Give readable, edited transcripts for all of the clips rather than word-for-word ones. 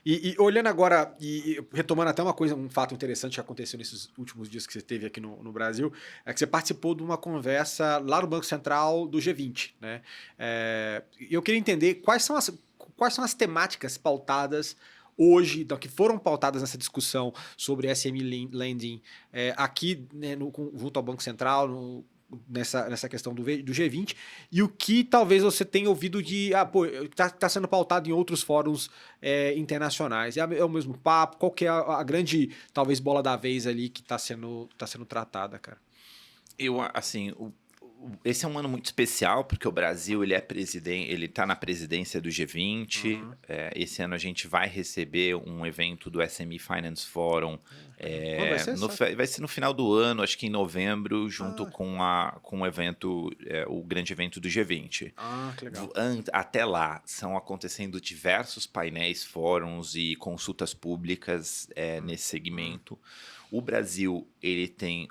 E olhando agora, e retomando até um fato interessante que aconteceu nesses últimos dias que você teve aqui no Brasil, é que você participou de uma conversa lá no Banco Central do G20, né? E eu queria entender quais são as temáticas pautadas hoje, que foram pautadas nessa discussão sobre SME Lending aqui, né, junto ao Banco Central, nessa questão do G20, e o que talvez você tenha ouvido tá sendo pautado em outros fóruns internacionais. É o mesmo papo? Qual que é a grande, talvez, bola da vez ali que tá sendo tratada, cara? Assim, esse é um ano muito especial porque o Brasil ele está na presidência do G20. Uhum. Esse ano a gente vai receber um evento do SME Finance Forum. Legal. Quando vai ser, sabe? Vai ser no final do ano, acho que em novembro, junto Ah, com o evento, o grande evento do G20. que legal. Até lá, são acontecendo diversos painéis, fóruns e consultas públicas nesse Uhum. segmento. O Brasil, ele tem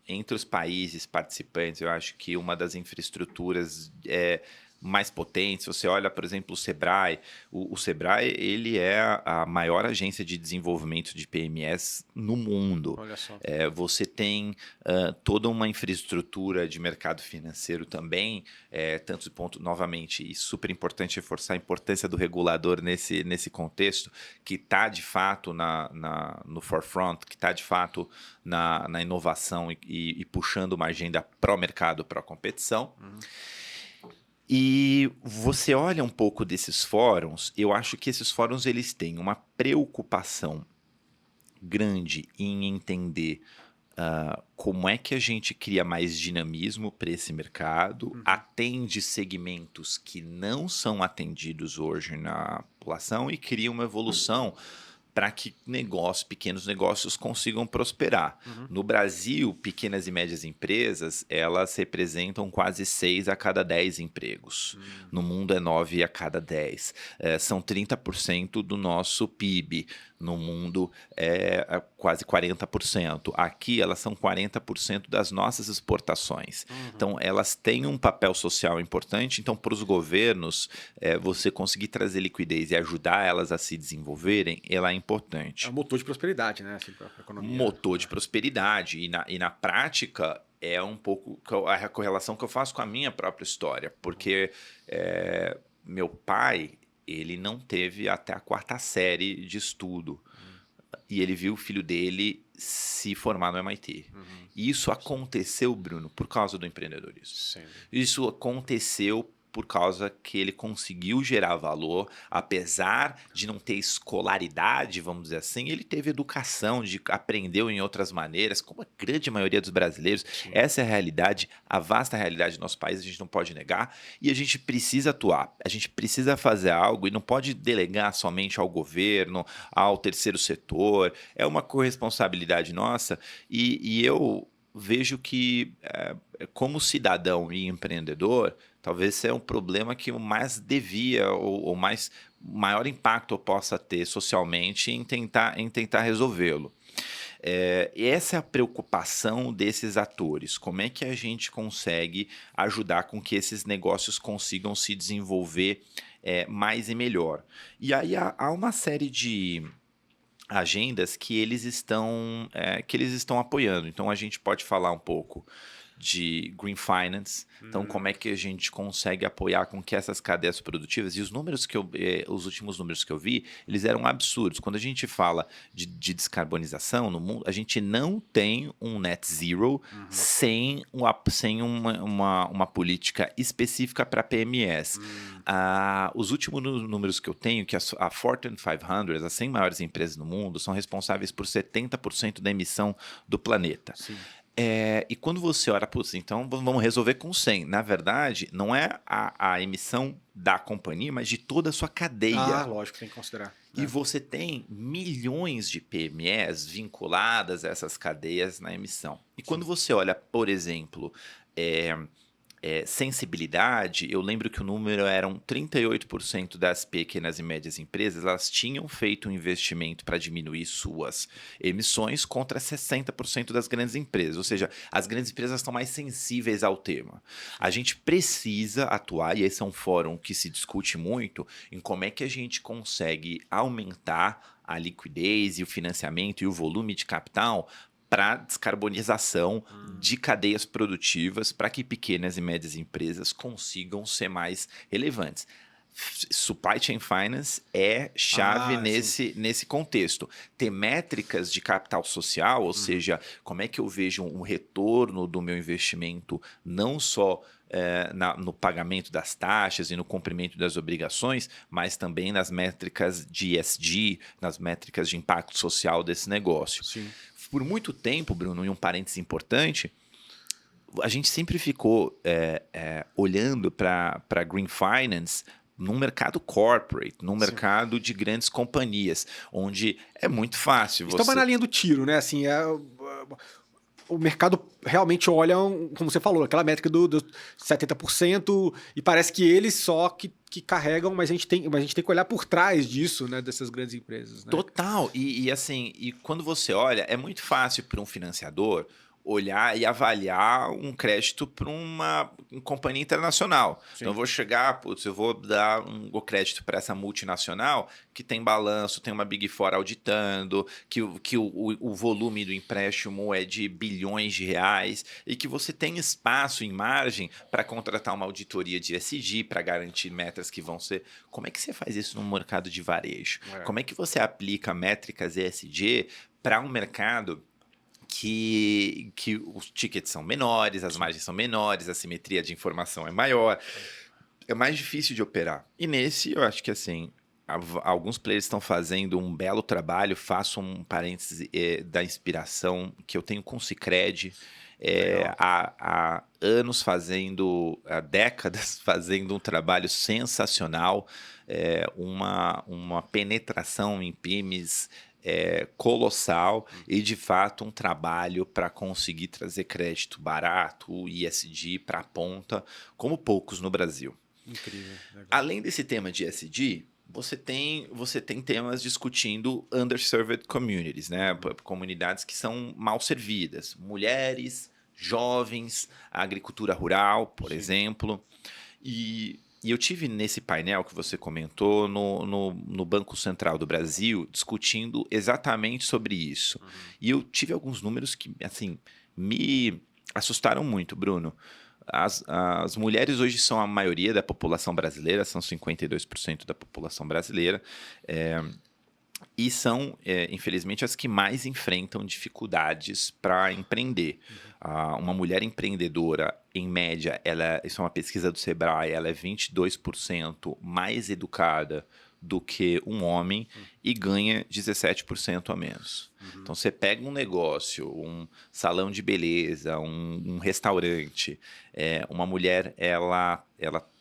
entre os países participantes, eu acho que uma das infraestruturas mais potentes. Você olha, por exemplo, o Sebrae. O Sebrae, ele é a maior agência de desenvolvimento de PMS no mundo. Olha só. Você tem toda uma infraestrutura de mercado financeiro também, tanto de ponto, novamente, e super importante reforçar a importância do regulador nesse contexto, que está de fato no forefront, que está de fato na inovação e puxando uma agenda pró-mercado, pró-competição. Uhum. E você olha um pouco desses fóruns, eu acho que esses fóruns eles têm uma preocupação grande em entender como é que a gente cria mais dinamismo para esse mercado, Uhum. atende segmentos que não são atendidos hoje na população e cria uma evolução para que pequenos negócios consigam prosperar. Uhum. No Brasil, pequenas e médias empresas, elas representam quase 6 a cada 10 empregos. Uhum. No mundo é 9 a cada 10. São 30% do nosso PIB. No mundo é quase 40%. Aqui elas são 40% das nossas exportações. Uhum. Então elas têm um papel social importante. Então para os governos, você conseguir trazer liquidez e ajudar elas a se desenvolverem, ela é É um importante. motor de prosperidade, né? Assim, para a economia. Motor de prosperidade. E na prática é um pouco a correlação que eu faço com a minha própria história. Porque meu pai, ele não teve até a quarta série de estudo. Uhum. E ele viu o filho dele se formar no MIT. Uhum. E isso aconteceu, Bruno, por causa do empreendedorismo. Sem dúvida. Isso aconteceu por causa que ele conseguiu gerar valor, apesar de não ter escolaridade, vamos dizer assim, ele teve educação, aprendeu em outras maneiras, como a grande maioria dos brasileiros. Sim. Essa é a realidade, a vasta realidade do nosso país, a gente não pode negar, e a gente precisa atuar, a gente precisa fazer algo e não pode delegar somente ao governo, ao terceiro setor, é uma corresponsabilidade nossa, e eu vejo que, como cidadão e empreendedor, talvez seja um problema que eu mais devia ou mais maior impacto eu possa ter socialmente em tentar resolvê-lo. Essa é a preocupação desses atores. Como é que a gente consegue ajudar com que esses negócios consigam se desenvolver mais e melhor? E aí há uma série de agendas que eles estão apoiando. Então a gente pode falar um pouco de Green Finance. Então, como é que a gente consegue apoiar com que essas cadeias produtivas, e os últimos números que eu vi, eles eram absurdos. Quando a gente fala de descarbonização no mundo, a gente não tem um net zero Uhum. sem uma política específica para PMS. Uhum. Os últimos números que eu tenho, que a Fortune 500, as 100 maiores empresas no mundo, são responsáveis por 70% da emissão do planeta. Sim. E quando você olha, putz, então vamos resolver com 100. Na verdade, não é a emissão da companhia, mas de toda a sua cadeia. Lógico, tem que considerar. E você tem milhões de PMEs vinculadas a essas cadeias na emissão. E quando você olha, por exemplo, sensibilidade, eu lembro que o número eram 38% das pequenas e médias empresas, elas tinham feito um investimento para diminuir suas emissões contra 60% das grandes empresas. Ou seja, as grandes empresas estão mais sensíveis ao tema. A gente precisa atuar, e esse é um fórum que se discute muito, em como é que a gente consegue aumentar a liquidez e o financiamento e o volume de capital para descarbonização de cadeias produtivas, para que pequenas e médias empresas consigam ser mais relevantes. Supply Chain Finance é chave nesse contexto. Ter métricas de capital social, ou seja, como é que eu vejo um retorno do meu investimento, não só no pagamento das taxas e no cumprimento das obrigações, mas também nas métricas de ESG, nas métricas de impacto social desse negócio. Sim. Por muito tempo, Bruno, e um parênteses importante, a gente sempre ficou olhando para Green Finance num mercado corporate, num mercado de grandes companhias, onde é muito fácil. Estamos na linha do tiro, né? Assim, o mercado realmente olha, como você falou, aquela métrica do 70%, e parece que eles só que carregam, mas a gente tem que olhar por trás disso, né, dessas grandes empresas. Né? Total. E quando você olha, é muito fácil para um financiador olhar e avaliar um crédito para uma companhia internacional. Sim. Então, eu vou chegar, eu vou dar um crédito para essa multinacional que tem balanço, tem uma Big Four auditando, que o volume do empréstimo é de bilhões de reais e que você tem espaço em margem para contratar uma auditoria de ESG para garantir metas que vão ser... Como é que você faz isso no mercado de varejo? Como é que você aplica métricas ESG para um mercado que os tickets são menores, as margens são menores, a simetria de informação é maior, é mais difícil de operar. E nesse, eu acho que assim, alguns players estão fazendo um belo trabalho. Faço um parêntese da inspiração que eu tenho com o Sicredi, há anos há décadas fazendo um trabalho sensacional, uma penetração em PYMEs colossal e, de fato, um trabalho para conseguir trazer crédito barato, ESG para a ponta, como poucos no Brasil. Incrível. Legal. Além desse tema de ESG, você tem temas discutindo underserved communities, né? Comunidades que são mal servidas, mulheres, jovens, a agricultura rural, por exemplo. E eu tive nesse painel que você comentou no Banco Central do Brasil discutindo exatamente sobre isso. E eu tive alguns números que, assim, me assustaram muito, Bruno. As mulheres hoje são a maioria da população brasileira, são 52% da população brasileira, e são, infelizmente, as que mais enfrentam dificuldades para empreender. Uma mulher empreendedora, em média, isso é uma pesquisa do Sebrae, ela é 22% mais educada do que um homem e ganha 17% a menos. Então, você pega um negócio, um salão de beleza, um restaurante, uma mulher, ela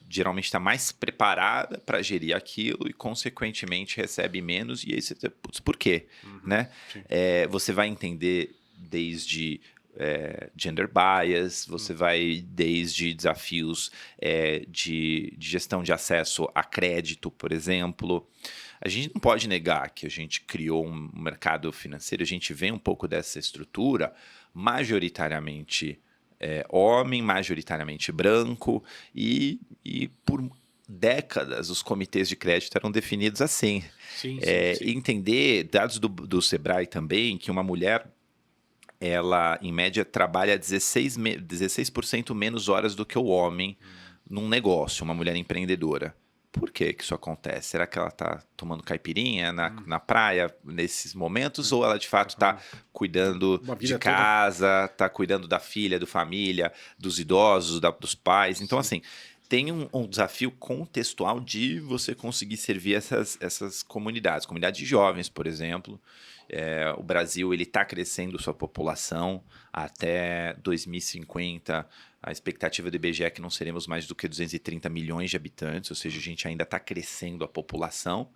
geralmente está mais preparada para gerir aquilo e, consequentemente, recebe menos. E aí você diz, putz, por quê? Né? Você vai entender desde gender bias, você vai desde desafios de gestão de acesso a crédito, por exemplo. A gente não pode negar que a gente criou um mercado financeiro, a gente vê um pouco dessa estrutura majoritariamente homem, majoritariamente branco, e por décadas os comitês de crédito eram definidos assim. Sim. Entender, dados do Sebrae também, que uma mulher, ela, em média, trabalha 16% menos horas do que o homem num negócio, uma mulher empreendedora. Por que isso acontece? Será que ela está tomando caipirinha na praia nesses momentos? Ou ela, de fato, está cuidando de casa, está cuidando da filha, da família, dos idosos, dos pais? Então, assim, tem um desafio contextual de você conseguir servir essas comunidades. Comunidade de jovens, por exemplo. O Brasil está crescendo sua população. Até 2050, a expectativa do IBGE é que não seremos mais do que 230 milhões de habitantes, ou seja, a gente ainda está crescendo a população,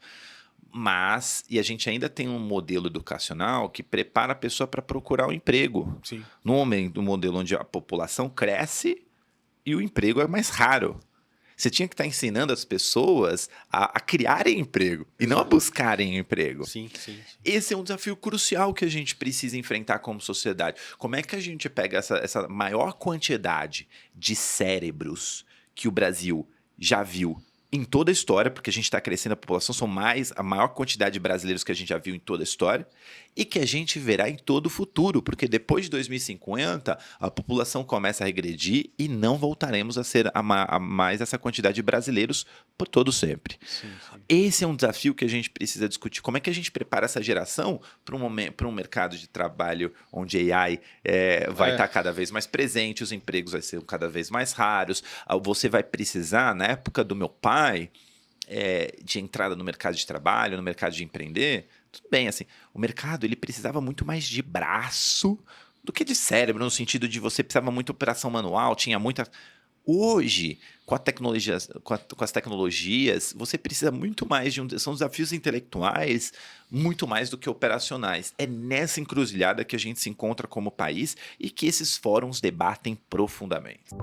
e a gente ainda tem um modelo educacional que prepara a pessoa para procurar um emprego. Sim. No momento do modelo onde a população cresce e o emprego é mais raro. Você tinha que estar ensinando as pessoas a criarem emprego e não a buscarem emprego. Sim, sim, sim. Esse é um desafio crucial que a gente precisa enfrentar como sociedade. Como é que a gente pega essa maior quantidade de cérebros que o Brasil já viu em toda a história, porque a gente está crescendo, a população são a maior quantidade de brasileiros que a gente já viu em toda a história, e que a gente verá em todo o futuro, porque depois de 2050 a população começa a regredir e não voltaremos a ser a mais essa quantidade de brasileiros por todo sempre. Sim, sim. Esse é um desafio que a gente precisa discutir. Como é que a gente prepara essa geração para um mercado de trabalho onde AI vai estar cada vez mais presente, os empregos vão ser cada vez mais raros. Você vai precisar, na época do meu pai, de entrada no mercado de trabalho, no mercado de empreender, tudo bem, assim, o mercado ele precisava muito mais de braço do que de cérebro, no sentido de você precisava muito de operação manual, tinha muita... Hoje, com as tecnologias, você precisa muito mais são desafios intelectuais muito mais do que operacionais. É nessa encruzilhada que a gente se encontra como país e que esses fóruns debatem profundamente.